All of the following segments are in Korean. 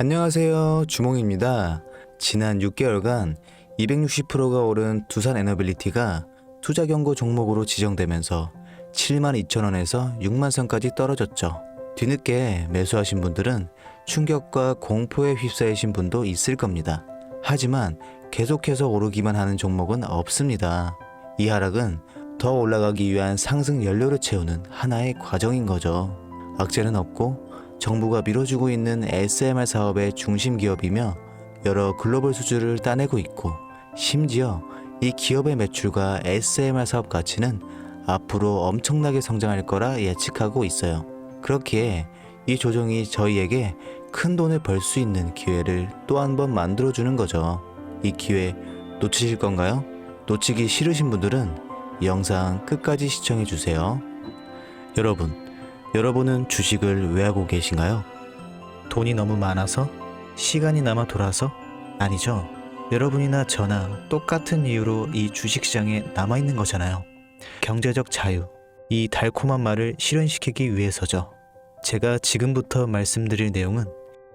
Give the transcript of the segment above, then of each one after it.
안녕하세요, 주몽입니다. 지난 6개월간 260%가 오른 두산 에너빌리티가 투자 경고 종목으로 지정되면서 72,000원에서 60,000원까지 떨어졌죠. 뒤늦게 매수하신 분들은 충격과 공포에 휩싸이신 분도 있을 겁니다. 하지만 계속해서 오르기만 하는 종목은 없습니다. 이 하락은 더 올라가기 위한 상승 연료를 채우는 하나의 과정인 거죠. 악재는 없고 정부가 밀어주고 있는 SMR 사업의 중심 기업이며 여러 글로벌 수주를 따내고 있고, 심지어 이 기업의 매출과 SMR 사업 가치는 앞으로 엄청나게 성장할 거라 예측하고 있어요. 그렇기에 이 조정이 저희에게 큰 돈을 벌 수 있는 기회를 또 한 번 만들어주는 거죠. 이 기회 놓치실 건가요? 놓치기 싫으신 분들은 영상 끝까지 시청해주세요. 여러분은 주식을 왜 하고 계신가요? 돈이 너무 많아서? 시간이 남아 돌아서? 아니죠. 여러분이나 저나 똑같은 이유로 이 주식시장에 남아있는 거잖아요. 경제적 자유, 이 달콤한 말을 실현시키기 위해서죠. 제가 지금부터 말씀드릴 내용은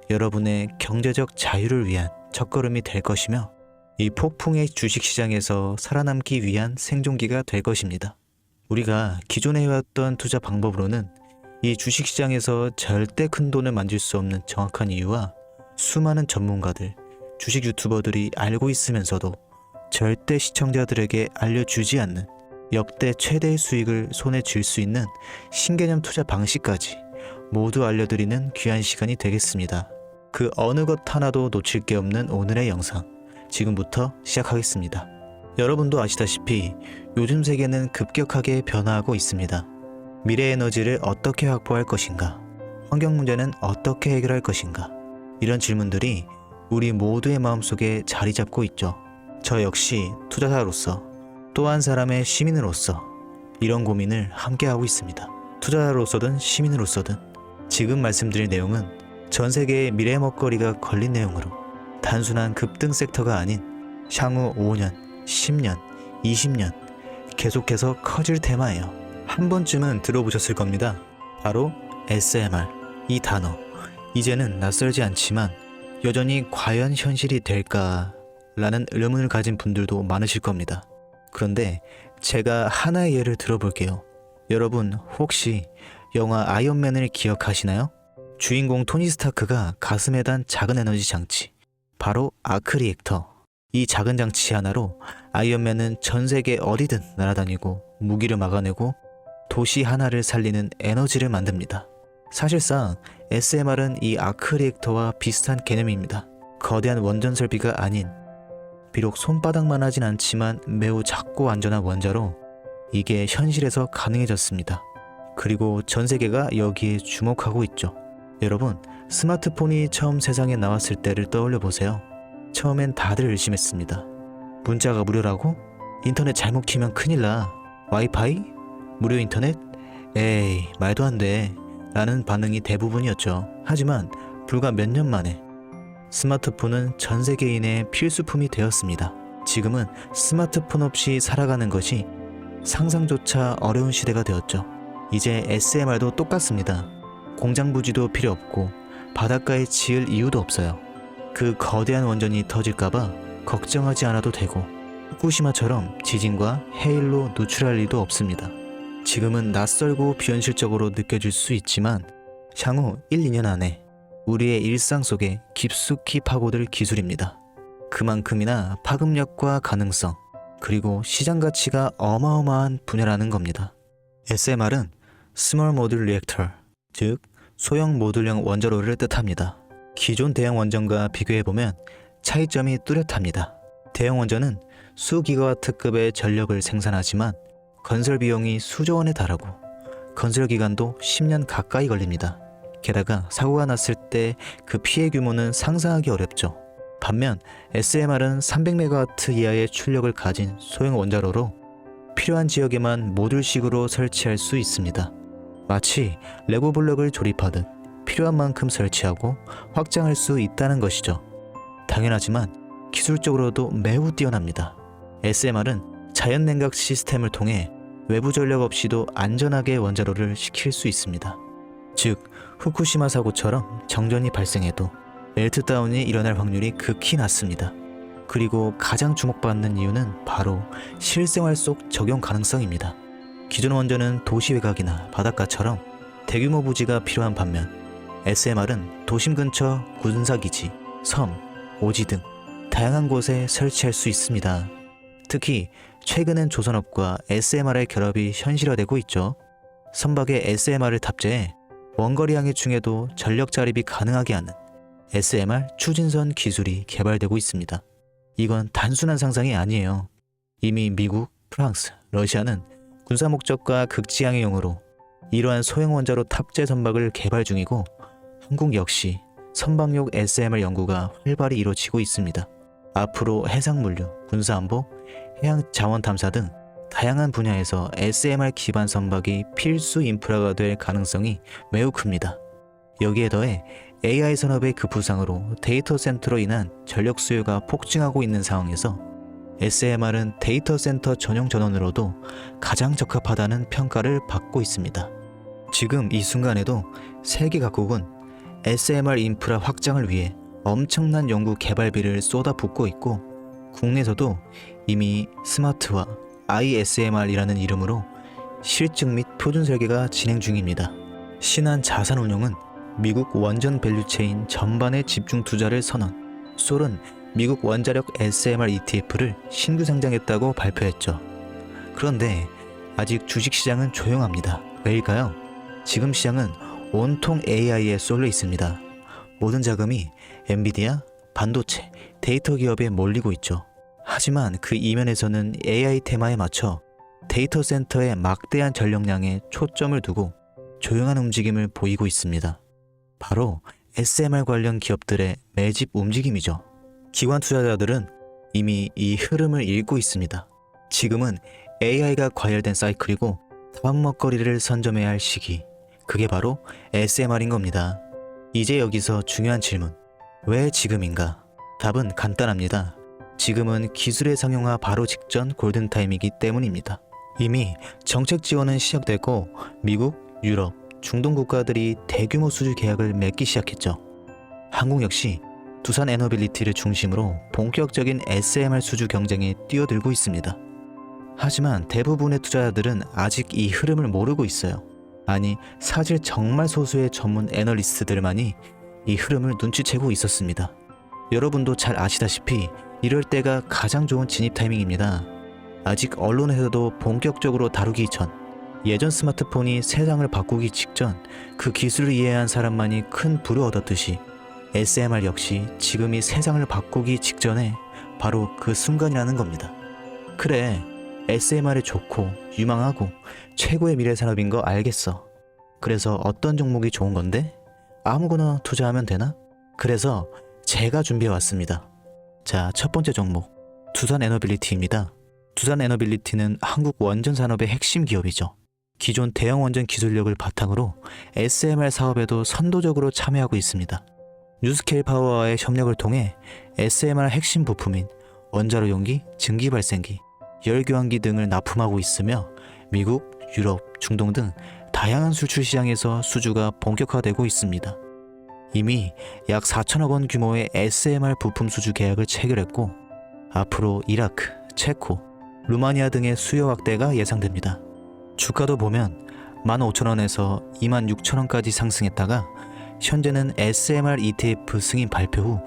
여러분의 경제적 자유를 위한 첫걸음이 될 것이며, 이 폭풍의 주식시장에서 살아남기 위한 생존기가 될 것입니다. 우리가 기존에 해왔던 투자 방법으로는 이 주식시장에서 절대 큰 돈을 만질 수 없는 정확한 이유와 수많은 전문가들, 주식 유튜버들이 알고 있으면서도 절대 시청자들에게 알려주지 않는 역대 최대의 수익을 손에 쥘 수 있는 신개념 투자 방식까지 모두 알려드리는 귀한 시간이 되겠습니다. 그 어느 것 하나도 놓칠 게 없는 오늘의 영상, 지금부터 시작하겠습니다. 여러분도 아시다시피 요즘 세계는 급격하게 변화하고 있습니다. 미래 에너지를 어떻게 확보할 것인가? 환경 문제는 어떻게 해결할 것인가? 이런 질문들이 우리 모두의 마음속에 자리 잡고 있죠. 저 역시 투자자로서, 또 한 사람의 시민으로서 이런 고민을 함께하고 있습니다. 투자자로서든 시민으로서든 지금 말씀드릴 내용은 전 세계의 미래 먹거리가 걸린 내용으로 단순한 급등 섹터가 아닌 향후 5년, 10년, 20년 계속해서 커질 테마예요. 한 번쯤은 들어보셨을 겁니다. 바로 SMR, 이 단어. 이제는 낯설지 않지만 여전히 과연 현실이 될까? 라는 의문을 가진 분들도 많으실 겁니다. 그런데 제가 하나의 예를 들어볼게요. 여러분 혹시 영화 아이언맨을 기억하시나요? 주인공 토니 스타크가 가슴에 단 작은 에너지 장치, 바로 아크 리액터. 이 작은 장치 하나로 아이언맨은 전 세계 어디든 날아다니고 무기를 막아내고 도시 하나를 살리는 에너지를 만듭니다. 사실상 SMR은 이 아크 리액터와 비슷한 개념입니다. 거대한 원전 설비가 아닌, 비록 손바닥만 하진 않지만 매우 작고 안전한 원자로 이게 현실에서 가능해졌습니다. 그리고 전 세계가 여기에 주목하고 있죠. 여러분, 스마트폰이 처음 세상에 나왔을 때를 떠올려 보세요. 처음엔 다들 의심했습니다. 문자가 무료라고? 인터넷 잘못 키면 큰일 나. 와이파이? 무료 인터넷? 에이, 말도 안 돼. 라는 반응이 대부분이었죠. 하지만 불과 몇 년 만에 스마트폰은 전 세계인의 필수품이 되었습니다. 지금은 스마트폰 없이 살아가는 것이 상상조차 어려운 시대가 되었죠. 이제 SMR도 똑같습니다. 공장 부지도 필요 없고 바닷가에 지을 이유도 없어요. 그 거대한 원전이 터질까봐 걱정하지 않아도 되고, 후쿠시마처럼 지진과 해일로 노출할 일도 없습니다. 지금은 낯설고 비현실적으로 느껴질 수 있지만 향후 1, 2년 안에 우리의 일상 속에 깊숙이 파고들 기술입니다. 그만큼이나 파급력과 가능성, 그리고 시장 가치가 어마어마한 분야라는 겁니다. SMR은 Small Modular Reactor, 즉 소형 모듈형 원자로를 뜻합니다. 기존 대형 원전과 비교해보면 차이점이 뚜렷합니다. 대형 원전은 수기가와트급의 전력을 생산하지만 건설 비용이 수조 원에 달하고 건설 기간도 10년 가까이 걸립니다. 게다가 사고가 났을 때 그 피해 규모는 상상하기 어렵죠. 반면 SMR은 300MW 이하의 출력을 가진 소형 원자로로 필요한 지역에만 모듈식으로 설치할 수 있습니다. 마치 레고 블록을 조립하듯 필요한 만큼 설치하고 확장할 수 있다는 것이죠. 당연하지만 기술적으로도 매우 뛰어납니다. SMR은 자연 냉각 시스템을 통해 외부 전력 없이도 안전하게 원자로를 식힐 수 있습니다. 즉, 후쿠시마 사고처럼 정전이 발생해도 멜트다운이 일어날 확률이 극히 낮습니다. 그리고 가장 주목받는 이유는 바로 실생활 속 적용 가능성입니다. 기존 원전은 도시 외곽이나 바닷가처럼 대규모 부지가 필요한 반면 SMR은 도심 근처 군사기지, 섬, 오지 등 다양한 곳에 설치할 수 있습니다. 특히 최근엔 조선업과 SMR의 결합이 현실화되고 있죠. 선박에 SMR을 탑재해 원거리항해 중에도 전력 자립이 가능하게 하는 SMR 추진선 기술이 개발되고 있습니다. 이건 단순한 상상이 아니에요. 이미 미국, 프랑스, 러시아는 군사 목적과 극지항해용으로 이러한 소형 원자로 탑재 선박을 개발 중이고 한국 역시 선박용 SMR 연구가 활발히 이루어지고 있습니다. 앞으로 해상물류, 군사안보, 해양자원탐사 등 다양한 분야에서 SMR 기반 선박이 필수 인프라가 될 가능성이 매우 큽니다. 여기에 더해 AI 산업의 급부상으로 데이터 센터로 인한 전력 수요가 폭증하고 있는 상황에서 SMR은 데이터 센터 전용 전원으로도 가장 적합하다는 평가를 받고 있습니다. 지금 이 순간에도 세계 각국은 SMR 인프라 확장을 위해 엄청난 연구 개발비를 쏟아붓고 있고 국내에서도 이미 스마트화 ISMR이라는 이름으로 실증 및 표준 설계가 진행 중입니다. 신한 자산운용은 미국 원전 밸류체인 전반에 집중 투자를 선언, 솔은 미국 원자력 SMR ETF를 신규 상장했다고 발표했죠. 그런데 아직 주식시장은 조용합니다. 왜일까요? 지금 시장은 온통 AI에 쏠려 있습니다. 모든 자금이 엔비디아, 반도체, 데이터 기업에 몰리고 있죠. 하지만 그 이면에서는 AI 테마에 맞춰 데이터 센터의 막대한 전력량에 초점을 두고 조용한 움직임을 보이고 있습니다. 바로 SMR 관련 기업들의 매집 움직임이죠. 기관 투자자들은 이미 이 흐름을 읽고 있습니다. 지금은 AI가 과열된 사이클이고 다음 먹거리를 선점해야 할 시기, 그게 바로 SMR인 겁니다. 이제 여기서 중요한 질문, 왜 지금인가? 답은 간단합니다. 지금은 기술의 상용화 바로 직전 골든타임이기 때문입니다. 이미 정책 지원은 시작되고 미국, 유럽, 중동 국가들이 대규모 수주 계약을 맺기 시작했죠. 한국 역시 두산 에너빌리티를 중심으로 본격적인 SMR 수주 경쟁에 뛰어들고 있습니다. 하지만 대부분의 투자자들은 아직 이 흐름을 모르고 있어요. 아니, 사실 정말 소수의 전문 애널리스트들만이 이 흐름을 눈치채고 있었습니다. 여러분도 잘 아시다시피 이럴 때가 가장 좋은 진입 타이밍입니다. 아직 언론에서도 본격적으로 다루기 전, 예전 스마트폰이 세상을 바꾸기 직전 그 기술을 이해한 사람만이 큰 부를 얻었듯이 SMR 역시 지금이 세상을 바꾸기 직전에 바로 그 순간이라는 겁니다. 그래, SMR이 좋고 유망하고 최고의 미래 산업인 거 알겠어. 그래서 어떤 종목이 좋은 건데? 아무거나 투자하면 되나? 그래서 제가 준비해 왔습니다. 자, 첫 번째 종목, 두산 에너빌리티입니다. 두산 에너빌리티는 한국 원전 산업의 핵심 기업이죠. 기존 대형 원전 기술력을 바탕으로 SMR 사업에도 선도적으로 참여하고 있습니다. 뉴스케일 파워와의 협력을 통해 SMR 핵심 부품인 원자로 용기, 증기 발생기, 열 교환기 등을 납품하고 있으며 미국, 유럽, 중동 등 다양한 수출 시장에서 수주가 본격화되고 있습니다. 이미 약 4천억 원 규모의 SMR 부품 수주 계약을 체결했고 앞으로 이라크, 체코, 루마니아 등의 수요 확대가 예상됩니다. 주가도 보면 15,000원에서 26,000원까지 상승했다가 현재는 SMR ETF 승인 발표 후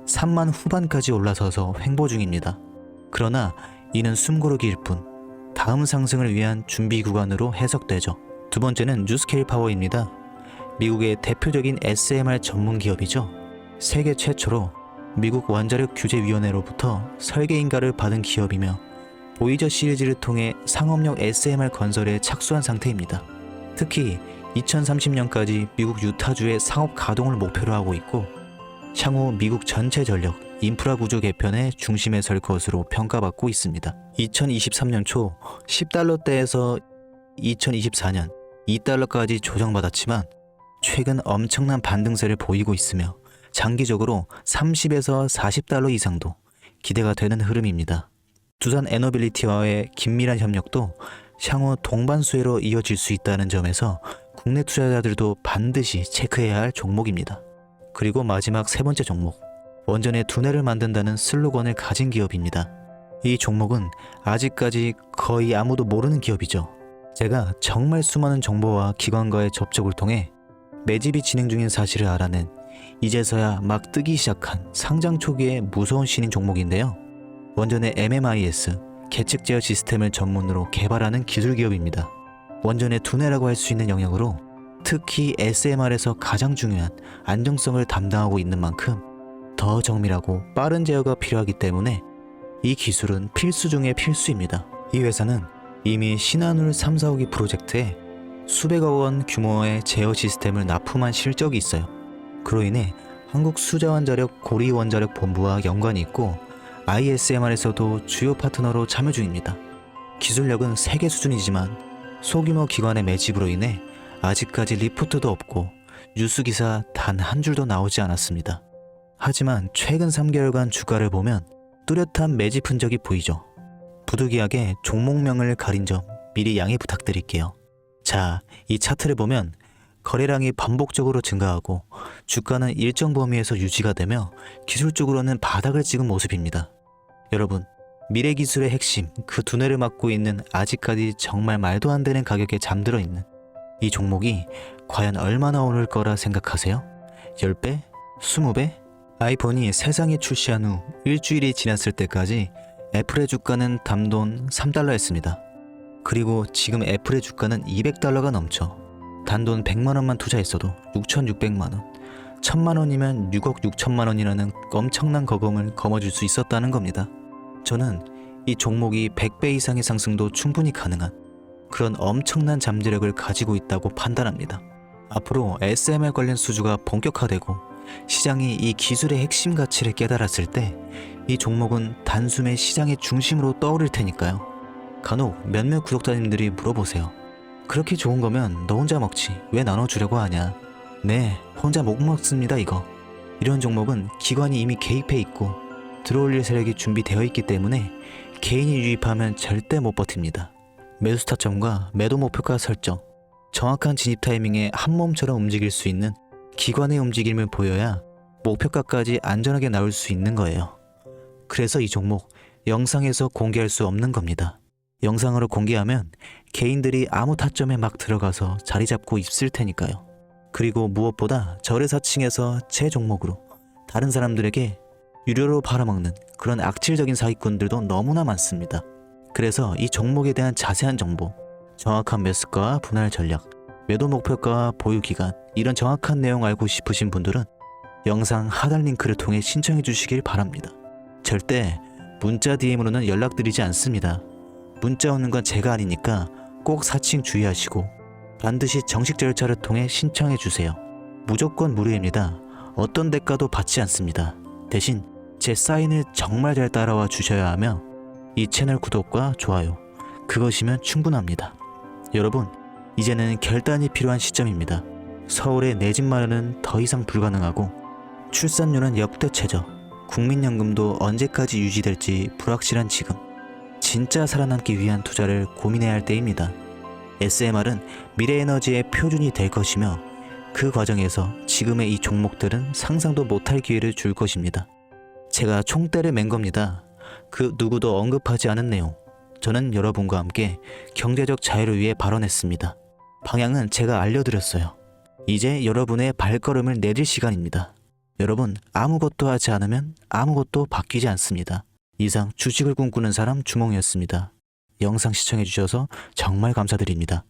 3만 후반까지 올라서서 횡보 중입니다. 그러나 이는 숨고르기일 뿐 다음 상승을 위한 준비 구간으로 해석되죠. 두 번째는 뉴스케일 파워입니다. 미국의 대표적인 SMR 전문 기업이죠. 세계 최초로 미국 원자력 규제위원회로부터 설계 인가를 받은 기업이며 보이저 시리즈를 통해 상업용 SMR 건설에 착수한 상태입니다. 특히 2030년까지 미국 유타주의 상업 가동을 목표로 하고 있고 향후 미국 전체 전력, 인프라 구조 개편의 중심에 설 것으로 평가받고 있습니다. 2023년 초 10달러대에서 2024년 2달러까지 조정받았지만 최근 엄청난 반등세를 보이고 있으며 장기적으로 30에서 40달러 이상도 기대가 되는 흐름입니다. 두산 에너빌리티와의 긴밀한 협력도 향후 동반수혜로 이어질 수 있다는 점에서 국내 투자자들도 반드시 체크해야 할 종목입니다. 그리고 마지막 세 번째 종목, 원전의 두뇌를 만든다는 슬로건을 가진 기업입니다. 이 종목은 아직까지 거의 아무도 모르는 기업이죠. 제가 정말 수많은 정보와 기관과의 접촉을 통해 매집이 진행 중인 사실을 알아낸 이제서야 막 뜨기 시작한 상장 초기의 무서운 신인 종목인데요. 원전의 MMIS, 계측 제어 시스템을 전문으로 개발하는 기술 기업입니다. 원전의 두뇌라고 할 수 있는 영역으로 특히 SMR에서 가장 중요한 안정성을 담당하고 있는 만큼 더 정밀하고 빠른 제어가 필요하기 때문에 이 기술은 필수 중의 필수입니다. 이 회사는 이미 신한울 3, 4호기 프로젝트에 수백억 원 규모의 제어 시스템을 납품한 실적이 있어요. 그로 인해 한국수자원자력 고리원자력본부와 연관이 있고 ISMR에서도 주요 파트너로 참여 중입니다. 기술력은 세계 수준이지만 소규모 기관의 매집으로 인해 아직까지 리포트도 없고 뉴스기사 단 한 줄도 나오지 않았습니다. 하지만 최근 3개월간 주가를 보면 뚜렷한 매집 흔적이 보이죠. 부득이하게 종목명을 가린 점 미리 양해 부탁드릴게요. 자, 이 차트를 보면 거래량이 반복적으로 증가하고 주가는 일정 범위에서 유지가 되며 기술적으로는 바닥을 찍은 모습입니다. 여러분, 미래 기술의 핵심, 그 두뇌를 맡고 있는 아직까지 정말 말도 안 되는 가격에 잠들어 있는 이 종목이 과연 얼마나 오를 거라 생각하세요? 10배? 20배? 아이폰이 세상에 출시한 후 일주일이 지났을 때까지 애플의 주가는 단돈 3달러였습니다. 그리고 지금 애플의 주가는 200달러가 넘죠. 단돈 100만원만 투자했어도 6,600만원, 1,000만원이면 6억 6천만원이라는 엄청난 거금을 거머쥘 수 있었다는 겁니다. 저는 이 종목이 100배 이상의 상승도 충분히 가능한 그런 엄청난 잠재력을 가지고 있다고 판단합니다. 앞으로 SMR 관련 수주가 본격화되고 시장이 이 기술의 핵심 가치를 깨달았을 때 이 종목은 단숨에 시장의 중심으로 떠오를 테니까요. 간혹 몇몇 구독자님들이 물어보세요. 그렇게 좋은 거면 너 혼자 먹지 왜 나눠주려고 하냐. 네, 혼자 못 먹습니다 이거. 이런 종목은 기관이 이미 개입해 있고 들어올릴 세력이 준비되어 있기 때문에 개인이 유입하면 절대 못 버팁니다. 매수 타점과 매도 목표가 설정, 정확한 진입 타이밍에 한 몸처럼 움직일 수 있는 기관의 움직임을 보여야 목표가까지 안전하게 나올 수 있는 거예요. 그래서 이 종목 영상에서 공개할 수 없는 겁니다. 영상으로 공개하면 개인들이 아무 타점에 막 들어가서 자리 잡고 있을 테니까요. 그리고 무엇보다 저렴사칭해서 제 종목으로 다른 사람들에게 유료로 팔아먹는 그런 악질적인 사기꾼들도 너무나 많습니다. 그래서 이 종목에 대한 자세한 정보, 정확한 매수가와 분할 전략, 매도 목표가와 보유 기간, 이런 정확한 내용 알고 싶으신 분들은 영상 하단 링크를 통해 신청해 주시길 바랍니다. 절대 문자 DM으로는 연락드리지 않습니다. 문자 오는 건 제가 아니니까 꼭 사칭 주의하시고 반드시 정식 절차를 통해 신청해 주세요. 무조건 무료입니다. 어떤 대가도 받지 않습니다. 대신 제 사인을 정말 잘 따라와 주셔야 하며 이 채널 구독과 좋아요, 그것이면 충분합니다. 여러분, 이제는 결단이 필요한 시점입니다. 서울의 내 집 마련은 더 이상 불가능하고 출산율은 역대 최저, 국민연금도 언제까지 유지될지 불확실한 지금, 진짜 살아남기 위한 투자를 고민해야 할 때입니다. SMR은 미래에너지의 표준이 될 것이며 그 과정에서 지금의 이 종목들은 상상도 못할 기회를 줄 것입니다. 제가 총대를 맨 겁니다. 그 누구도 언급하지 않은 내용. 저는 여러분과 함께 경제적 자유를 위해 발언했습니다. 방향은 제가 알려드렸어요. 이제 여러분의 발걸음을 내딜 시간입니다. 여러분, 아무것도 하지 않으면 아무것도 바뀌지 않습니다. 이상 주식을 꿈꾸는 사람 주몽이었습니다. 영상 시청해주셔서 정말 감사드립니다.